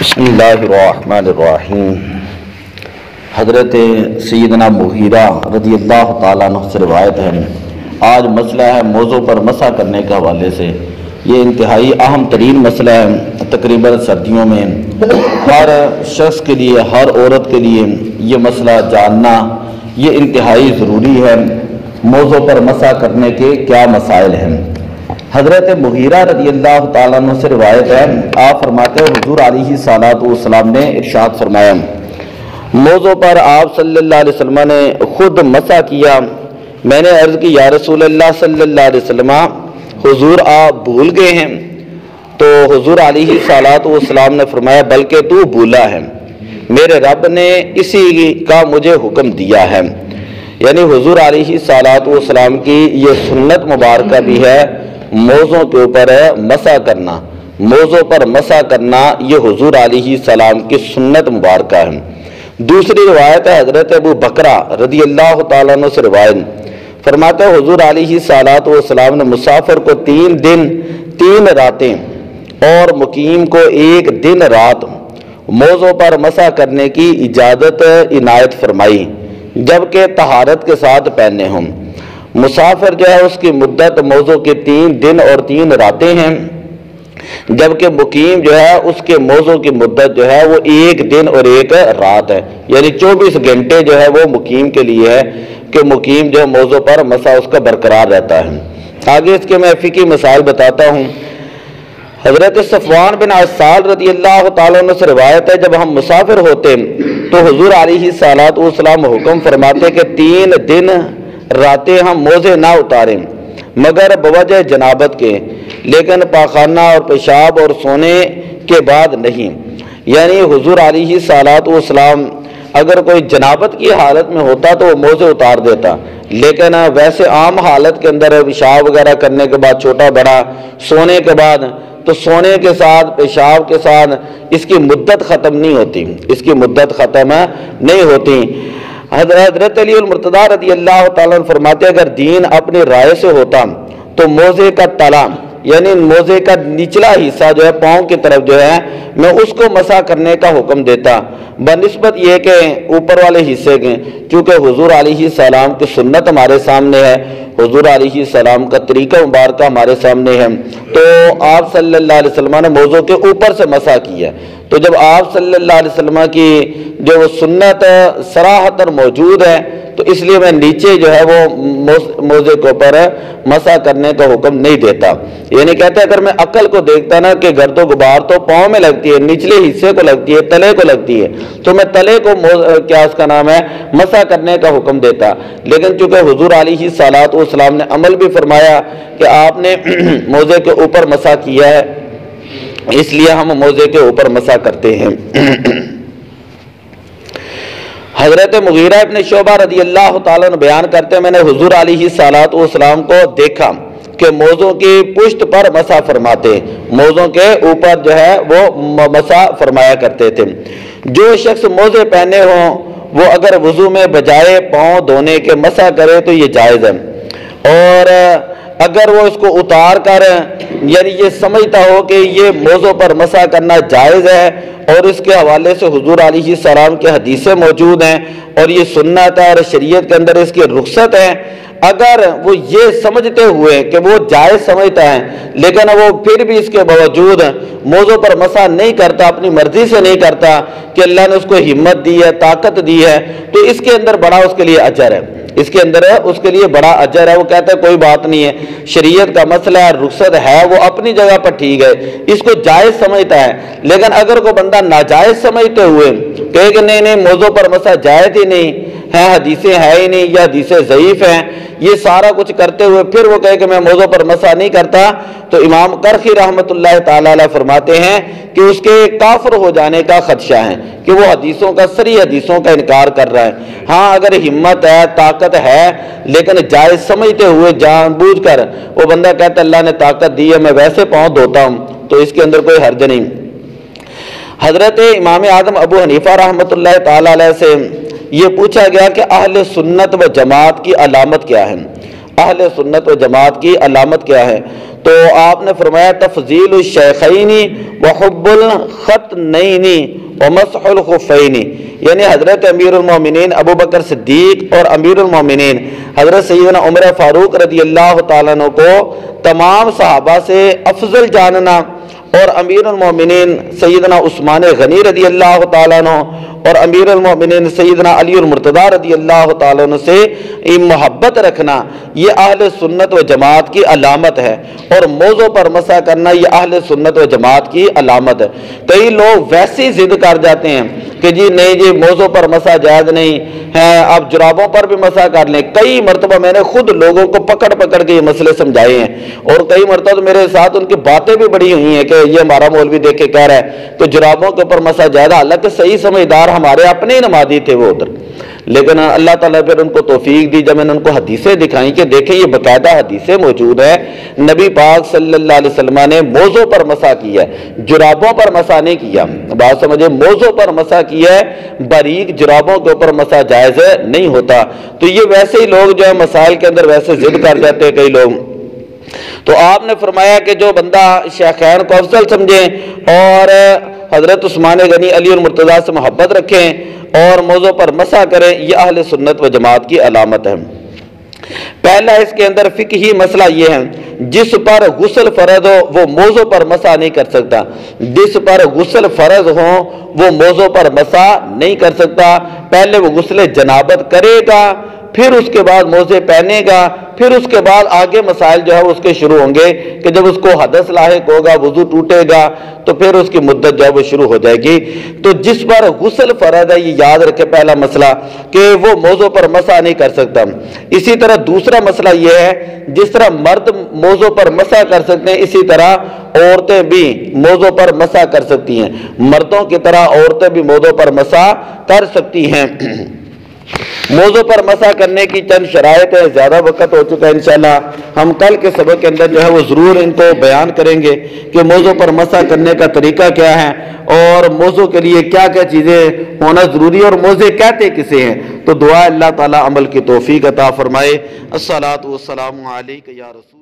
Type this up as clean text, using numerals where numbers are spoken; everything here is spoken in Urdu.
بسم اللہ الرحمن الرحیم۔ حضرت سیدنا مغیرہ رضی اللہ تعالیٰ عنہ سے روایت ہے، آج مسئلہ ہے موضوع پر مسح کرنے کے حوالے سے۔ یہ انتہائی اہم ترین مسئلہ ہے، تقریباً سردیوں میں ہر شخص کے لیے، ہر عورت کے لیے یہ مسئلہ جاننا یہ انتہائی ضروری ہے۔ موضوع پر مسح کرنے کے کیا مسائل ہیں؟ حضرت مغیرہ رضی اللہ تعالیٰ عنہ سے روایت ہے، آپ فرماتے ہیں حضور علیہ الصلوۃ والسلام نے ارشاد فرمایا، موضوع پر آپ صلی اللہ علیہ وسلم نے خود مسح کیا۔ میں نے عرض کی، یا رسول اللہ صلی اللہ علیہ وسلم، حضور آپ بھول گئے ہیں؟ تو حضور علیہ الصلوۃ والسلام نے فرمایا، بلکہ تو بھولا ہے، میرے رب نے اسی کا مجھے حکم دیا ہے۔ یعنی حضور علیہ الصلوۃ والسلام کی یہ سنت مبارکہ بھی ہے، موضوع کے اوپر مسح کرنا، موضوع پر مسح کرنا یہ حضور علیہ السلام کی سنت مبارکہ ہے۔ دوسری روایت ہے حضرت ابو بکرہ رضی اللہ تعالیٰ عنہ سے روایت، فرماتے ہیں حضور علیہ الصلوۃ والسلام نے مسافر کو 3 دن 3 راتیں اور مقیم کو 1 دن رات موضوع پر مسح کرنے کی اجازت عنایت فرمائی، جبکہ طہارت کے ساتھ پہنے ہوں۔ مسافر جو ہے اس کی مدت موضوع کے 3 دن اور 3 راتیں ہیں، جبکہ مقیم جو ہے اس کے موضوع کی مدت جو ہے وہ 1 دن اور 1 رات ہے، یعنی 24 گھنٹے جو ہے وہ مقیم کے لیے ہے کہ مقیم جو موضوع پر مسح اس کا برقرار رہتا ہے۔ آگے اس کے میں فقہی مسائل بتاتا ہوں۔ حضرت صفوان بن عسال رضی اللہ تعالیٰ عنہ سے روایت ہے، جب ہم مسافر ہوتے تو حضور علیہ الصلوۃ والسلام حکم فرماتے کہ 3 دن راتیں ہم موزے نہ اتاریں مگر بوجہ جنابت کے، لیکن پاخانہ اور پیشاب اور سونے کے بعد نہیں۔ یعنی حضور علیہ الصلوۃ والسلام اگر کوئی جنابت کی حالت میں ہوتا تو وہ موزے اتار دیتا، لیکن ویسے عام حالت کے اندر پیشاب وغیرہ کرنے کے بعد، چھوٹا بڑا سونے کے بعد، تو سونے کے ساتھ پیشاب کے ساتھ اس کی مدت ختم نہیں ہوتی، اس کی مدت ختم نہیں ہوتی۔ حضرت علی المرتضیٰ رضی اللہ تعالیٰ عنہ فرماتے اگر دین اپنی رائے سے ہوتا تو موزے کا تلا، یعنی موزے کا نچلا حصہ جو ہے پاؤں کی طرف جو ہے میں اس کو مسح کرنے کا حکم دیتا، بنسبت یہ کہ اوپر والے حصے کے، چونکہ حضور علیہ السلام کی سنت ہمارے سامنے ہے، حضور علیہ السلام کا طریقہ مبارکہ ہمارے سامنے ہے، تو آپ صلی اللہ علیہ وسلم نے موضوع کے اوپر سے مسح کیا۔ تو جب آپ صلی اللہ علیہ وسلم کی جو سنت صراحتاً موجود ہے تو اس لیے میں نیچے جو ہے وہ موضوع کے اوپر مسح کرنے کا حکم نہیں دیتا۔ یعنی کہتا ہے اگر میں عقل کو دیکھتا نا کہ گرد و غبار تو پاؤں میں لگتی ہے، نچلے حصے کو لگتی ہے، تلے کو لگتی ہے، تو میں تلے کو کیا اس کا نام ہے مسح کرنے کا حکم دیتا، لیکن چونکہ حضور علیہ الصلوۃ والسلام نے عمل بھی فرمایا کہ آپ نے موضوع کے اوپر مسح کیا ہے، اس لیے ہم موضوع کے اوپر مسح کرتے ہیں۔ حضرت مغیرہ ابن شعبہ رضی اللہ تعالیٰ عنہ بیان کرتے ہیں، میں نے حضور علیہ الصلوۃ والسلام کو دیکھا کہ موضوع کی پشت پر مسح فرماتے، موضوع کے اوپر جو ہے وہ مسح فرمایا کرتے تھے۔ جو شخص موزے پہنے ہوں وہ اگر وضو میں بجائے پاؤں دھونے کے مسح کرے تو یہ جائز ہے، اور اگر وہ اس کو اتار کر یعنی یہ سمجھتا ہو کہ یہ موضوع پر مسح کرنا جائز ہے، اور اس کے حوالے سے حضور علیہ السلام کی حدیثیں موجود ہیں اور یہ سنت ہے اور شریعت کے اندر اس کی رخصت ہے، اگر وہ یہ سمجھتے ہوئے کہ وہ جائز سمجھتا ہے لیکن وہ پھر بھی اس کے باوجود موضوع پر مسح نہیں کرتا، اپنی مرضی سے نہیں کرتا کہ اللہ نے اس کو ہمت دی ہے، طاقت دی ہے، تو اس کے اندر بڑا اس کے لیے اجر ہے، اس کے اندر اس کے لیے بڑا اجر ہے۔ وہ کہتا ہے کوئی بات نہیں ہے، شریعت کا مسئلہ ہے، رخصت ہے، وہ اپنی جگہ پر ٹھیک ہے، اس کو جائز سمجھتا ہے۔ لیکن اگر کوئی بندہ ناجائز سمجھتے ہوئے کہے کہ نہیں موضوع پر مسح جائز ہی نہیں ہے، حدیثیں ہے ہی نہیں یا حدیثیں ضعیف ہیں، یہ سارا کچھ کرتے ہوئے پھر وہ کہے کہ میں موضوع پر مسح نہیں کرتا، تو امام کرخی رحمۃ اللہ تعالی علیہ فرماتے ہیں کہ اس کے کافر ہو جانے کا خدشہ ہے کہ وہ حدیثوں کا صریح حدیثوں کا انکار کر رہا ہے۔ ہاں اگر ہمت ہے، طاقت ہے، لیکن جائز سمجھتے ہوئے جان بوجھ کر وہ بندہ کہتا ہے اللہ نے طاقت دی ہے میں ویسے پاؤں دھوتا ہوں، تو اس کے اندر کوئی حرج نہیں۔ حضرت امام اعظم ابو حنیفہ رحمۃ اللہ تعالی علیہ سے یہ پوچھا گیا کہ اہل سنت و جماعت کی علامت کیا ہے، اہل سنت و جماعت کی علامت کیا ہے؟ تو آپ نے فرمایا تفضیل الشیخین وحب الختنین ومسح الخفین، یعنی حضرت امیر المومنین ابو بکر صدیق اور امیر المومنین حضرت سیدنا عمر فاروق رضی اللہ تعالیٰ عنہ کو تمام صحابہ سے افضل جاننا، اور امیر المومنین سیدنا عثمان غنی رضی اللہ تعالیٰ عنہ اور امیر المومنین سیدنا علی المرتضیٰ رضی اللہ تعالیٰ عنہ سے محبت رکھنا، یہ اہل سنت و جماعت کی علامت ہے، اور موضوع پر مسح کرنا یہ اہل سنت و جماعت کی علامت ہے۔ کئی لوگ ویسی ضد کر جاتے ہیں کہ جی نہیں جی موضوع پر مسح جائز نہیں ہے، آپ جرابوں پر بھی مسح کر لیں۔ کئی مرتبہ میں نے خود لوگوں کو پکڑ پکڑ کے یہ مسئلے سمجھائے ہیں، اور کئی مرتبہ تو میرے ساتھ ان کی باتیں بھی بڑی ہوئی ہیں کہ یہ ہمارا مولوی دیکھ کے کہہ رہا ہے کہ جرابوں کے اوپر مسح جائز، حالانکہ صحیح سمجھدار ہمارے اپنے ہی نمازی تھے وہ ادھر، لیکن اللہ تعالیٰ پھر ان کو توفیق دی جب میں نے ان کو حدیثیں دکھائیں کہ دیکھیں یہ باقاعدہ حدیثیں موجود ہیں، نبی پاک صلی اللہ علیہ وسلم نے موضوع پر مسح کیا ہے، جرابوں پر مسح نہیں کیا، بات سمجھے، موضوع پر مسح کیا ہے، باریک جرابوں کے اوپر مسح جائز نہیں ہوتا۔ تو یہ ویسے ہی لوگ جو ہے مسائل کے اندر ویسے ضد کر جاتے ہیں کئی لوگ۔ تو آپ نے فرمایا کہ جو بندہ شیخین کو افضل سمجھے اور حضرت عثمان غنی علی المرتضیٰ سے محبت رکھیں اور موضوع پر مسح کریں، یہ اہل سنت و جماعت کی علامت ہے۔ پہلا اس کے اندر فقہی مسئلہ یہ ہے، جس پر غسل فرض ہو وہ موضوع پر مسح نہیں کر سکتا، جس پر غسل فرض ہو وہ موضوع پر مسح نہیں کر سکتا، پہلے وہ غسل جنابت کرے گا، پھر اس کے بعد موزے پہنے گا، پھر اس کے بعد آگے مسائل جو ہے اس کے شروع ہوں گے کہ جب اس کو حدث لاحق ہوگا، وضو ٹوٹے گا، تو پھر اس کی مدت جو ہے وہ شروع ہو جائے گی۔ تو جس پر غسل فرض ہے یہ یاد رکھے پہلا مسئلہ کہ وہ موضوع پر مسح نہیں کر سکتا۔ اسی طرح دوسرا مسئلہ یہ ہے، جس طرح مرد موضوع پر مسح کر سکتے ہیں اسی طرح عورتیں بھی موضوع پر مسح کر سکتی ہیں، مردوں کی طرح عورتیں بھی موضوع پر مسح کر سکتی ہیں۔ موضوع پر مسح کرنے کی چند شرائط ہے، زیادہ وقت ہو چکا ہے، انشاءاللہ ہم کل کے سبق کے اندر جو ہے وہ ضرور ان کو بیان کریں گے کہ موضوع پر مسح کرنے کا طریقہ کیا ہے اور موضوع کے لیے کیا کیا چیزیں ہونا ضروری ہے اور موضع کہتے کسے ہیں۔ تو دعا اللہ تعالی عمل کی توفیق عطا فرمائے۔ الصلاۃ والسلام علیک یا رسول